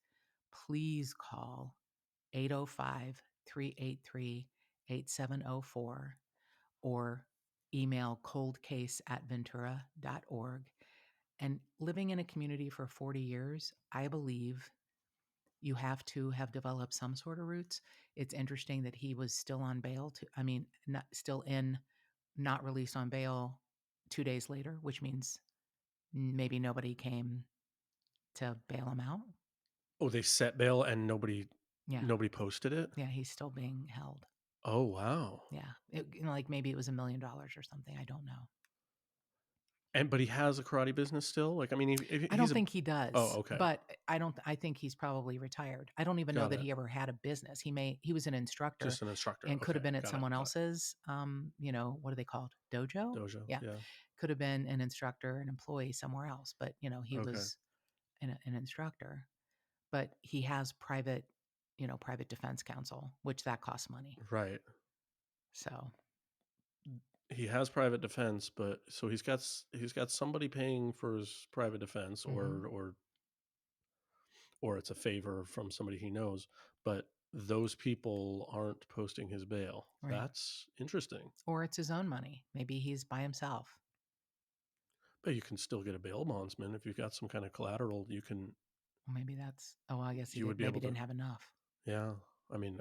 please call 805 383 8704 or email coldcase@ventura.org. And living in a community for 40 years, I believe you have to have developed some sort of roots. It's interesting that he was still on bail. Not still in, not released on bail 2 days later, which means maybe nobody came to bail him out. Oh, they set bail and Yeah, nobody posted it? yeah, he's still being held. Oh, wow. Yeah, like maybe it was $1 million or something. I don't know. But he has a karate business still? Like, I mean, if I he's don't a think he Oh, does, okay. but I think he's probably retired. I don't even know Got that it. he ever had a business. He was an instructor Just an instructor. and could have Okay. been at Got it, someone got it. else's, what are they called? Dojo? Dojo, Yeah. yeah. Could have been an instructor, an employee somewhere else, but he Okay. was an instructor. But he has private defense counsel, which that costs money. Right. So, He has private defense, but so he's got somebody paying for his private defense, mhm, or it's a favor from somebody he knows, but those people aren't posting his bail. right. That's interesting. Or it's his own money. Maybe he's by himself. But you can still get a bail bondsman if you've got some kind of collateral. Or maybe that's, oh, I guess he You would did. be Maybe able to. didn't have enough. Yeah. I mean,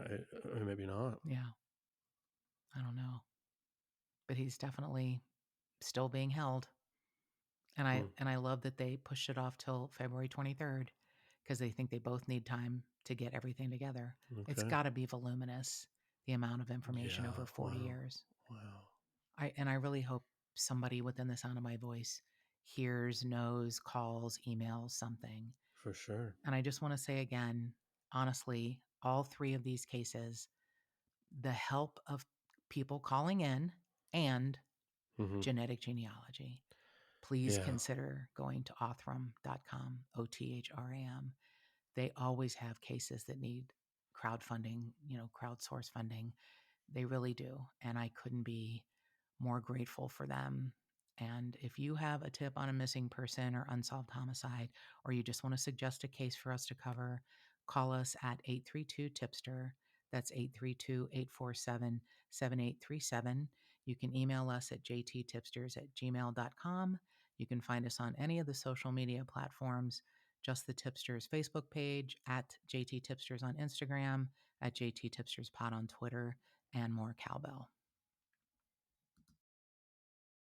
maybe not. Yeah. I don't know. But he's definitely still being held. Hmm. And I love that they pushed it off till February 23rd because they think they both need time to get everything together. It's Okay. got to be voluminous, the amount of information Yeah. over 40 Wow. years. Wow. I really hope somebody within the sound of my voice hears, knows, calls, emails, something. For sure. And I just want to say again, honestly, all three of these cases, the help of people calling in and Hmm. genetic genealogy, please Yeah. consider going to othram.com, OTHRAM. They always have cases that need crowdfunding, crowdsource funding. They really do. And I couldn't be more grateful for them. And if you have a tip on a missing person or unsolved homicide, or you just want to suggest a case for us to cover, call us at 832 Tipster. That's 832 847 7837. You can email us at jttipsters@gmail.com. You can find us on any of the social media platforms, just the Tipsters Facebook page, at JT Tipsters on Instagram, at JT Tipsters Pod on Twitter, and more cowbell.